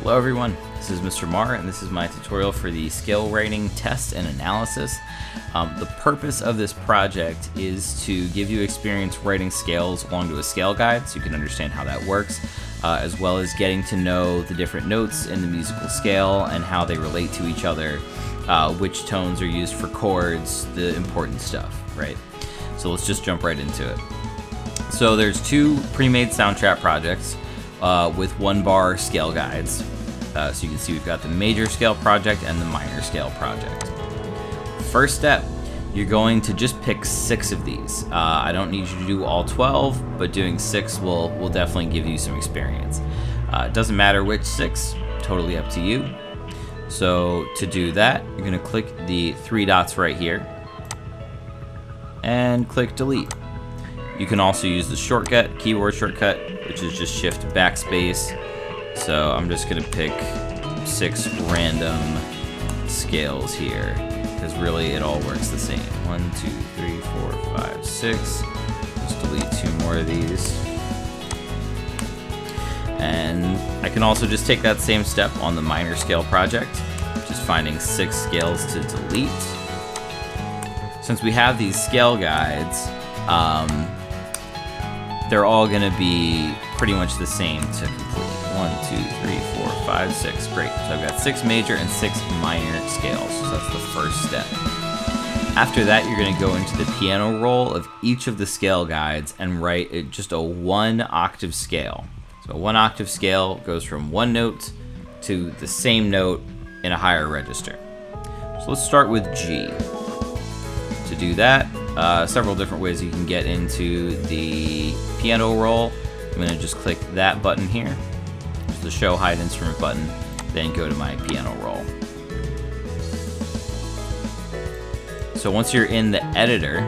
Hello everyone, this is Mr. Marr and this is my tutorial for the scale writing test and analysis. The purpose of this project is to give you experience writing scales along to a scale guide so you can understand how that works, as well as getting to know the different notes in the musical scale and how they relate to each other, which tones are used for chords, the important stuff, right? So let's just jump right into it. So there's two pre-made soundtrack projects with 1-bar scale guides. So you can see we've got the major scale project and the minor scale project. First step, you're going to just pick 6 of these. I don't need you to do all 12, but doing 6 will definitely give you some experience. It doesn't matter which 6, totally up to you. So to do that, you're going to click the 3 dots right here and click delete. You can also use the shortcut, keyboard shortcut, which is just shift backspace. So I'm just gonna pick 6 random scales here, because really it all works the same. 1, 2, 3, 4, 5, 6. Just delete 2 more of these. And I can also just take that same step on the minor scale project, just finding 6 scales to delete. Since we have these scale guides, they're all gonna be pretty much the same to complete. 1, 2, 3, 4, 5, 6. Great. So I've got 6 major and 6 minor scales. So that's the first step. After that, you're going to go into the piano roll of each of the scale guides and write just a 1-octave scale. So a 1-octave scale goes from one note to the same note in a higher register. So let's start with G. To do that, several different ways you can get into the piano roll. I'm going to just click that button here, the show hide instrument button, then go to my piano roll. So once you're in the editor,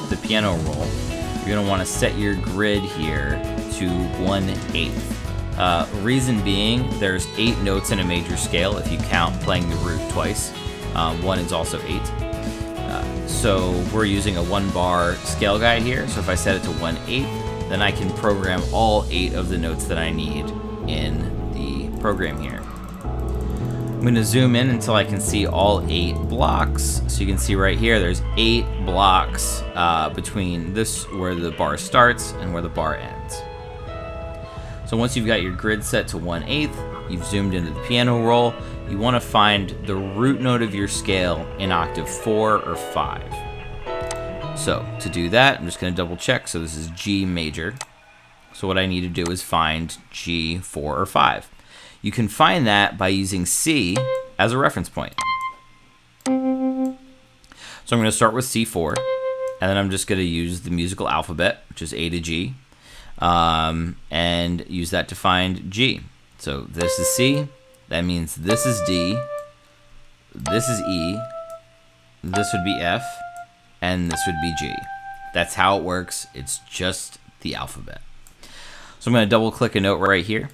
the piano roll, you're going to want to set your grid here to 1/8. Reason being, there's 8 notes in a major scale if you count playing the root twice. 1 is also 8. So we're using a 1-bar scale guide here, so if I set it to 1/8, then I can program all 8 of the notes that I need in the program here. I'm going to zoom in until I can see all 8 blocks. So you can see right here, there's 8 blocks between this, where the bar starts and where the bar ends. So once you've got your grid set to 1/8, you've zoomed into the piano roll, you want to find the root note of your scale in octave 4 or 5. So to do that, I'm just going to double check. So this is G major. So what I need to do is find G 4 or 5. You can find that by using C as a reference point. So I'm going to start with C4, and then I'm just going to use the musical alphabet, which is A to G, and use that to find G. So this is C, that means this is D, this is E, this would be F, and this would be G. That's how it works. It's just the alphabet. So I'm going to double click a note right here.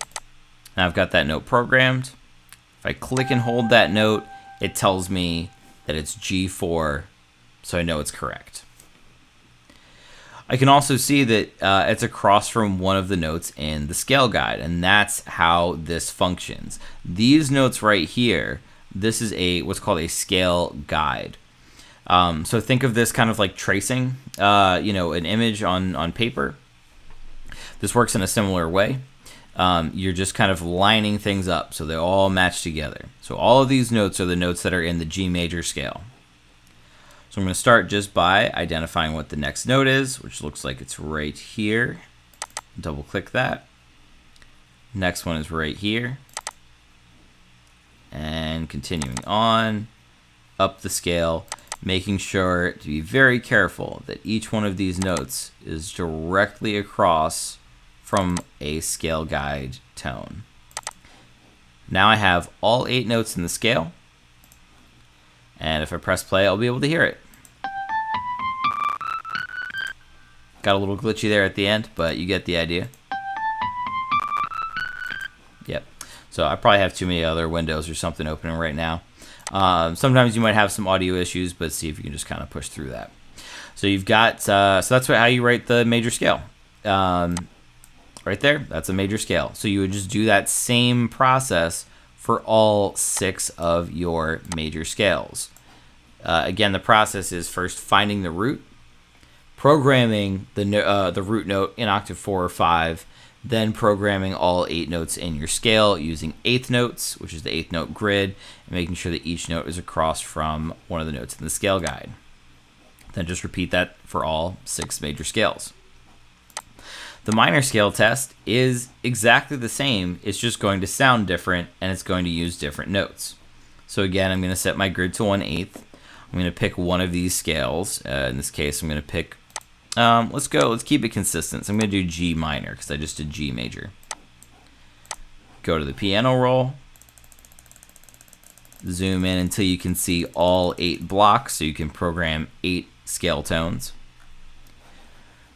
Now I've got that note programmed. If I click and hold that note, it tells me that it's G4, so I know it's correct. I can also see that it's across from one of the notes in the scale guide, and that's how this functions. These notes right here, this is what's called a scale guide. So think of this kind of like tracing, an image on paper. This works in a similar way. You're just kind of lining things up so they all match together. So all of these notes are the notes that are in the G major scale. So I'm going to start just by identifying what the next note is, which looks like it's right here. Double click that. Next one is right here. And continuing on up the scale, making sure to be very careful that each one of these notes is directly across from a scale guide tone. Now I have all 8 notes in the scale, and if I press play, I'll be able to hear it. Got a little glitchy there at the end, but you get the idea. Yep. So I probably have too many other windows or something opening right now. Sometimes you might have some audio issues, but see if you can just kind of push through that. So you've got, so that's how you write the major scale. Right there, that's a major scale. So you would just do that same process for all 6 of your major scales. Again, the process is first finding the root, programming the root note in octave 4 or 5, then programming all 8 notes in your scale using eighth notes, which is the eighth note grid, and making sure that each note is across from one of the notes in the scale guide. Then just repeat that for all 6 major scales. The minor scale test is exactly the same. It's just going to sound different, and it's going to use different notes. So again, I'm going to set my grid to 1/8. I'm going to pick one of these scales. In this case, I'm going to pick, let's keep it consistent. So I'm going to do G minor because I just did G major. Go to the piano roll. Zoom in until you can see all 8 blocks so you can program 8 scale tones.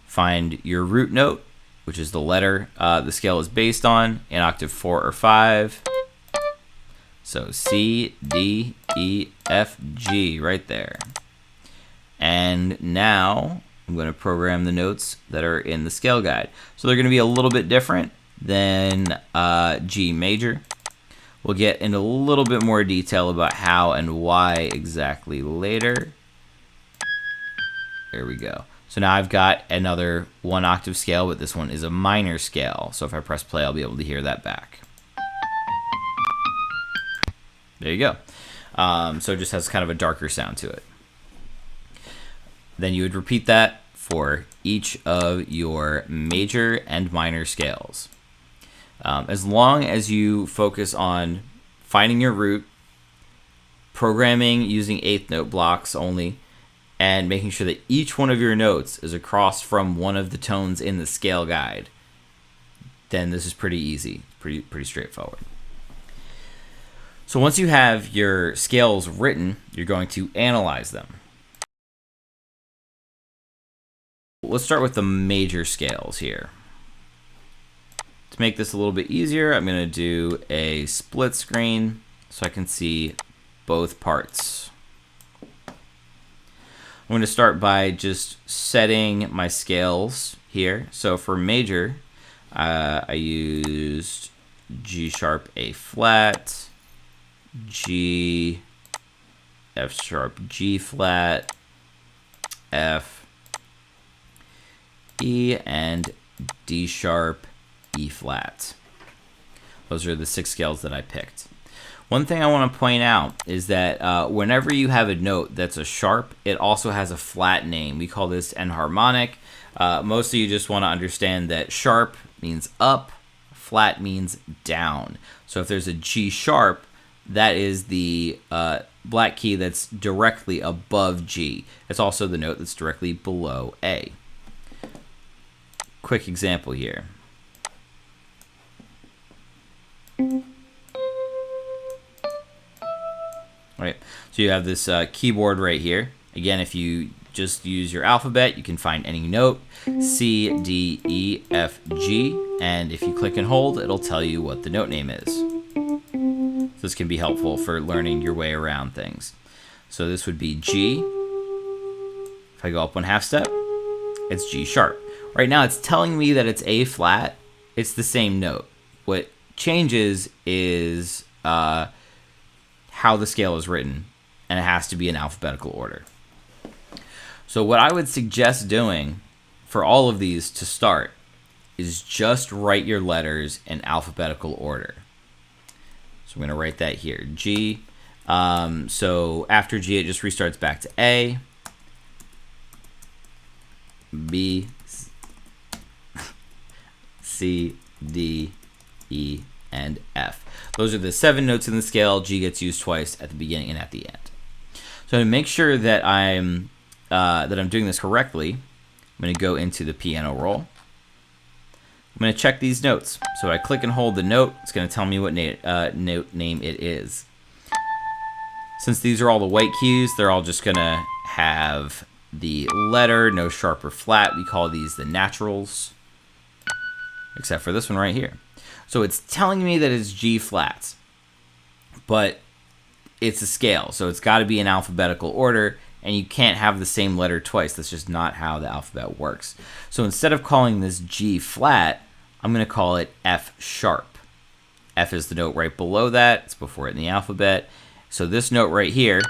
Find your root note, which is the letter the scale is based on, in octave 4 or 5. So C, D, E, F, G right there. And now I'm going to program the notes that are in the scale guide. So they're going to be a little bit different than G major. We'll get into a little bit more detail about how and why exactly later. There we go. So now I've got another 1 octave scale, but this one is a minor scale. So if I press play, I'll be able to hear that back. There you go. So it just has kind of a darker sound to it. Then you would repeat that for each of your major and minor scales. As long as you focus on finding your root, programming using eighth note blocks only, and making sure that each one of your notes is across from one of the tones in the scale guide, then this is pretty easy, pretty straightforward. So once you have your scales written, you're going to analyze them. Let's start with the major scales here. To make this a little bit easier, I'm going to do a split screen so I can see both parts. I'm going to start by just setting my scales here. So for major, I used G sharp, A flat, G, F sharp, G flat, F, E, and D sharp, E flat. Those are the 6 scales that I picked. One thing I want to point out is that whenever you have a note that's a sharp, it also has a flat name. We call this enharmonic. Most of you just want to understand that sharp means up, flat means down. So if there's a G sharp, that is the black key that's directly above G. It's also the note that's directly below A. Quick example here. Right, so you have this keyboard right here. Again, if you just use your alphabet, you can find any note, C, D, E, F, G, and if you click and hold, it'll tell you what the note name is. So this can be helpful for learning your way around things. So this would be G. If I go up 1/2 step, it's G sharp. Right now it's telling me that it's A flat. It's the same note. What changes is how the scale is written, and it has to be in alphabetical order. So what I would suggest doing for all of these to start is just write your letters in alphabetical order. So I'm going to write that here, G. So after G, it just restarts back to A, B, C, D, E, and F. Those are the 7 notes in the scale. G gets used twice at the beginning and at the end. So to make sure that I'm doing this correctly, I'm going to go into the piano roll. I'm going to check these notes. So I click and hold the note. It's going to tell me what note name it is. Since these are all the white keys, they're all just going to have the letter, no sharp or flat. We call these the naturals, except for this one right here. So it's telling me that it's G flat, but it's a scale, so it's got to be in alphabetical order, and you can't have the same letter twice. That's just not how the alphabet works. So instead of calling this G flat, I'm going to call it F sharp. F is the note right below that. It's before it in the alphabet. So this note right here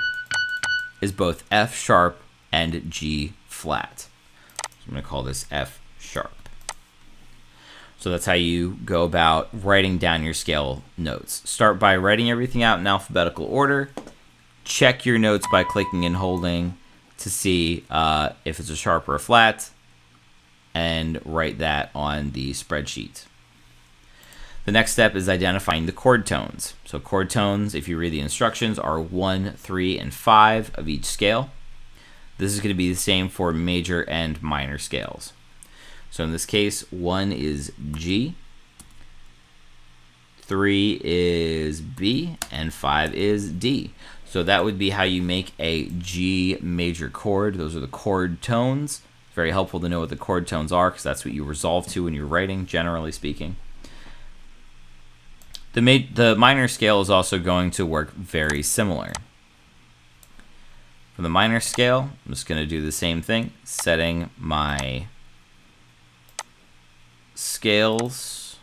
is both F sharp and G flat. So I'm going to call this F sharp. So that's how you go about writing down your scale notes. Start by writing everything out in alphabetical order. Check your notes by clicking and holding to see if it's a sharp or a flat, and write that on the spreadsheet. The next step is identifying the chord tones. So chord tones, if you read the instructions, are 1, 3, and 5 of each scale. This is going to be the same for major and minor scales. So in this case, 1 is G, 3 is B, and 5 is D. So that would be how you make a G major chord. Those are the chord tones. It's very helpful to know what the chord tones are because that's what you resolve to when you're writing, generally speaking. The minor scale is also going to work very similar. For the minor scale, I'm just going to do the same thing, setting my scales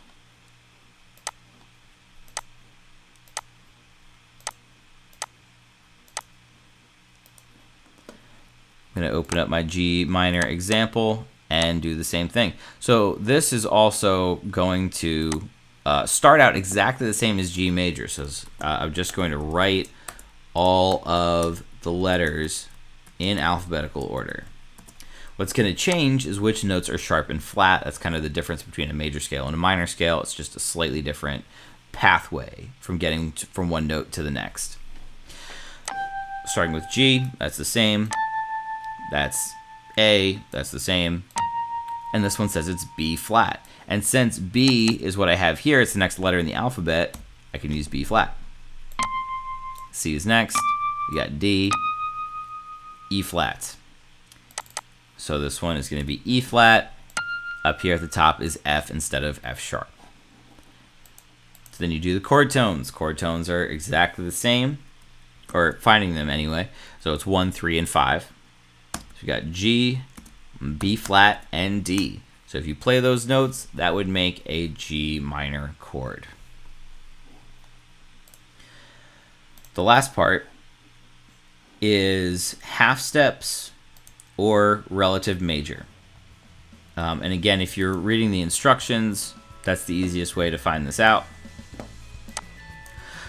I'm going to open up my G minor example and do the same thing. So this is also going to start out exactly the same as G major. So I'm just going to write all of the letters in alphabetical order. What's going to change is which notes are sharp and flat. That's kind of the difference between a major scale and a minor scale. It's just a slightly different pathway from getting from one note to the next. Starting with G, that's the same. That's A, that's the same. And this one says it's B flat. And since B is what I have here, it's the next letter in the alphabet, I can use B flat. C is next. We got D, E flat. So this one is going to be E flat. Up here at the top is F instead of F sharp. So then you do the chord tones. Chord tones are exactly the same, or finding them anyway. So it's 1, 3, and 5. So you got G, B flat, and D. So if you play those notes, that would make a G minor chord. The last part is half steps or relative major. And again, if you're reading the instructions, that's the easiest way to find this out.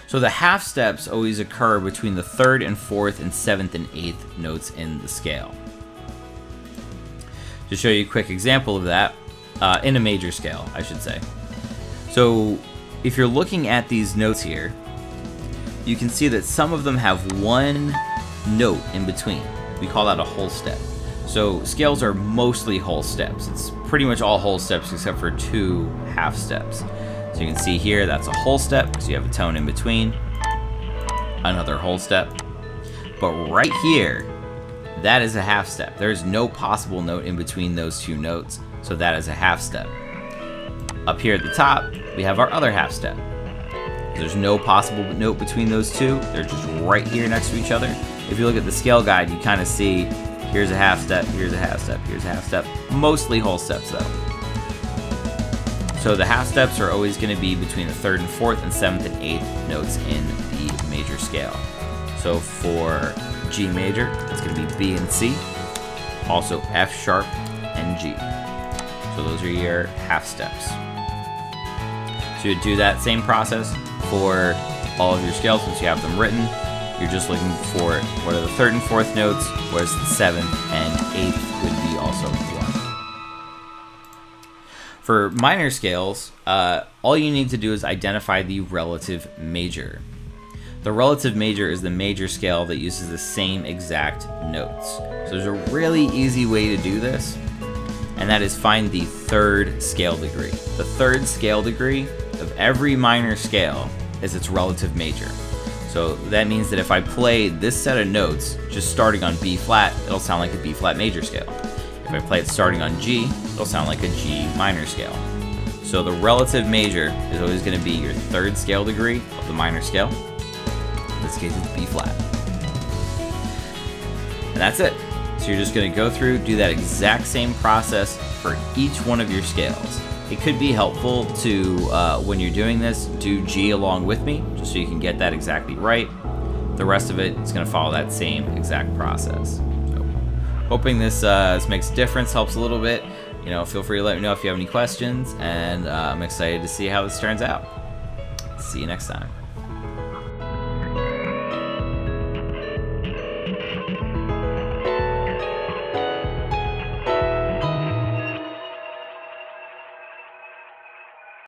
So the half steps always occur between the 3rd and 4th and 7th and 8th notes in the scale. To show you a quick example of that, in a major scale, I should say. So if you're looking at these notes here, you can see that some of them have one note in between. We call that a whole step. So scales are mostly whole steps. It's pretty much all whole steps except for 2 half steps. So you can see here that's a whole step because you have a tone in between, another whole step. But right here, that is a half step. There's no possible note in between those 2 notes, so that is a half step. Up here at the top, we have our other half step. There's no possible note between those 2. They're just right here next to each other. If you look at the scale guide, you kind of see here's a half step, here's a half step, here's a half step. Mostly whole steps though. So the half steps are always going to be between the 3rd and 4th and 7th and 8th notes in the major scale. So for G major, it's going to be B and C, also F sharp and G. So those are your half steps. So you would do that same process for all of your scales since you have them written. You're just looking for what are the 3rd and 4th notes, whereas the 7th and 8th would be also 1. For minor scales, all you need to do is identify the relative major. The relative major is the major scale that uses the same exact notes. So there's a really easy way to do this, and that is find the 3rd scale degree. The 3rd scale degree of every minor scale is its relative major. So that means that if I play this set of notes just starting on B flat, it'll sound like a B flat major scale. If I play it starting on G, it'll sound like a G minor scale. So the relative major is always going to be your 3rd scale degree of the minor scale. In this case, it's B flat. And that's it. So you're just going to go through, do that exact same process for each one of your scales. it could be helpful to, when you're doing this, do G along with me, just so you can get that exactly right. The rest of it is going to follow that same exact process. So, hoping this makes a difference, helps a little bit. You know, feel free to let me know if you have any questions, and I'm excited to see how this turns out. See you next time.